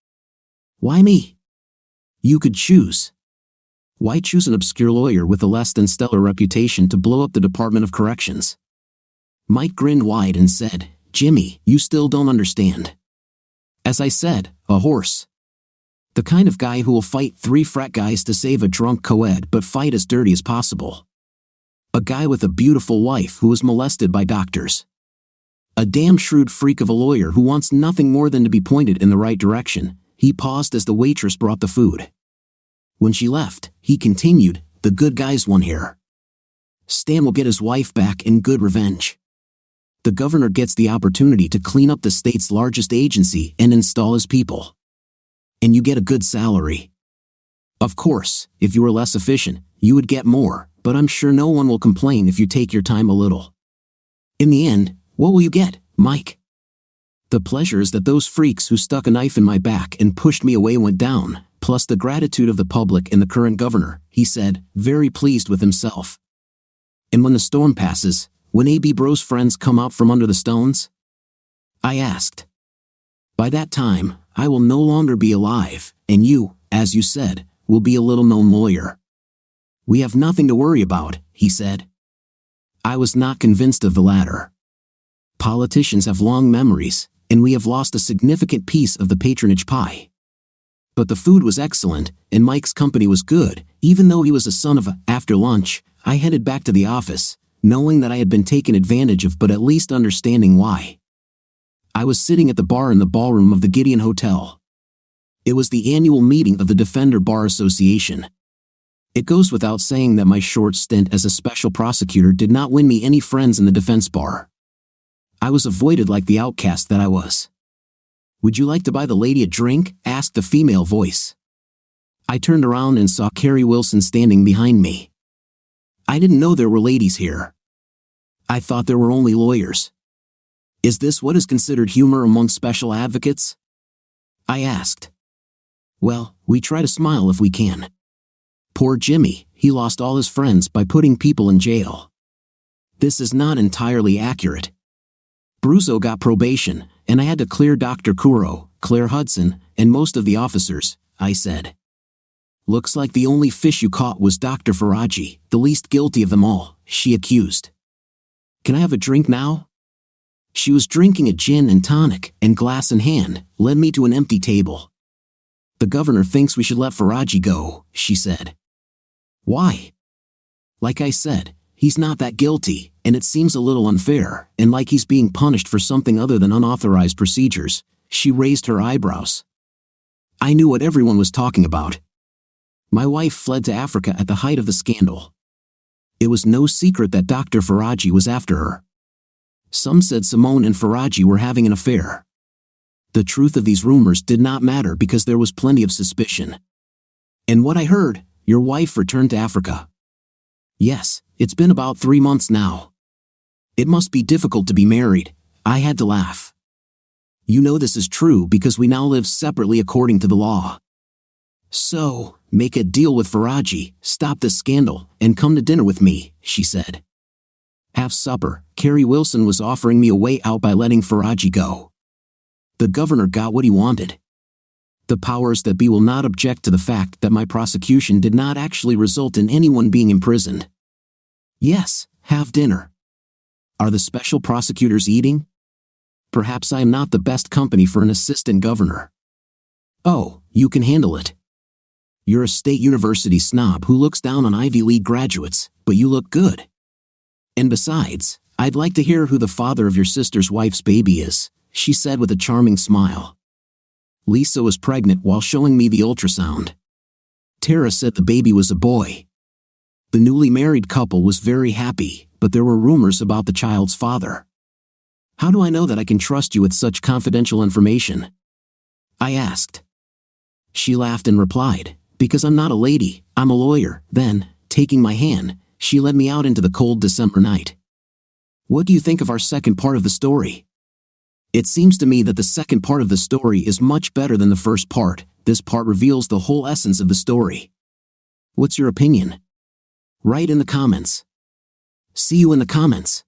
Why me? You could choose. Why choose an obscure lawyer with a less than stellar reputation to blow up the Department of Corrections? Mike grinned wide and said, Jimmy, you still don't understand. As I said, a horse. The kind of guy who will fight 3 frat guys to save a drunk co-ed but fight as dirty as possible. A guy with a beautiful wife who was molested by doctors. A damn shrewd freak of a lawyer who wants nothing more than to be pointed in the right direction. He paused as the waitress brought the food. When she left, he continued, the good guy's won here. Stan will get his wife back in good revenge. The governor gets the opportunity to clean up the state's largest agency and install his people. And you get a good salary. Of course, if you were less efficient, you would get more, but I'm sure no one will complain if you take your time a little. In the end, what will you get, Mike? The pleasure is that those freaks who stuck a knife in my back and pushed me away went down, plus the gratitude of the public and the current governor, he said, very pleased with himself. And when the storm passes, when A.B. Bro's friends come out from under the stones? I asked. By that time, I will no longer be alive, and you, as you said, will be a little-known lawyer. We have nothing to worry about, he said. I was not convinced of the latter. Politicians have long memories, and we have lost a significant piece of the patronage pie. But the food was excellent, and Mike's company was good, even though he was a son of a. After lunch, I headed back to the office, knowing that I had been taken advantage of but at least understanding why. I was sitting at the bar in the ballroom of the Gideon Hotel. It was the annual meeting of the Defender Bar Association. It goes without saying that my short stint as a special prosecutor did not win me any friends in the defense bar. I was avoided like the outcast that I was. Would you like to buy the lady a drink? Asked a female voice. I turned around and saw Carrie Wilson standing behind me. I didn't know there were ladies here. I thought there were only lawyers. Is this what is considered humor among special advocates? I asked. Well, we try to smile if we can. Poor Jimmy, he lost all his friends by putting people in jail. This is not entirely accurate. Bruzo got probation, and I had to clear Dr. Kuro, Claire Hudson, and most of the officers, I said. Looks like the only fish you caught was Dr. Faraji, the least guilty of them all, she accused. Can I have a drink now? She was drinking a gin and tonic, and glass in hand, led me to an empty table. The governor thinks we should let Faraji go, she said. Why? Like I said, he's not that guilty, and it seems a little unfair, and like he's being punished for something other than unauthorized procedures. She raised her eyebrows. I knew what everyone was talking about. My wife fled to Africa at the height of the scandal. It was no secret that Dr. Faraji was after her. Some said Simone and Faraji were having an affair. The truth of these rumors did not matter because there was plenty of suspicion. And what I heard, your wife returned to Africa. Yes, it's been about 3 months now. It must be difficult to be married. I had to laugh. You know this is true because we now live separately according to the law. So, make a deal with Faraji, stop this scandal, and come to dinner with me, she said. Have supper. Carrie Wilson was offering me a way out by letting Faraji go. The governor got what he wanted. The powers that be will not object to the fact that my prosecution did not actually result in anyone being imprisoned. Yes, have dinner. Are the special prosecutors eating? Perhaps I am not the best company for an assistant governor. Oh, you can handle it. You're a state university snob who looks down on Ivy League graduates, but you look good. And besides, I'd like to hear who the father of your sister's wife's baby is, she said with a charming smile. Lisa was pregnant while showing me the ultrasound. Tara said the baby was a boy. The newly married couple was very happy, but there were rumors about the child's father. How do I know that I can trust you with such confidential information? I asked. She laughed and replied, because I'm not a lady, I'm a lawyer. Then, taking my hand, she led me out into the cold December night. What do you think of our second part of the story? It seems to me that the second part of the story is much better than the first part. This part reveals the whole essence of the story. What's your opinion? Write in the comments. See you in the comments.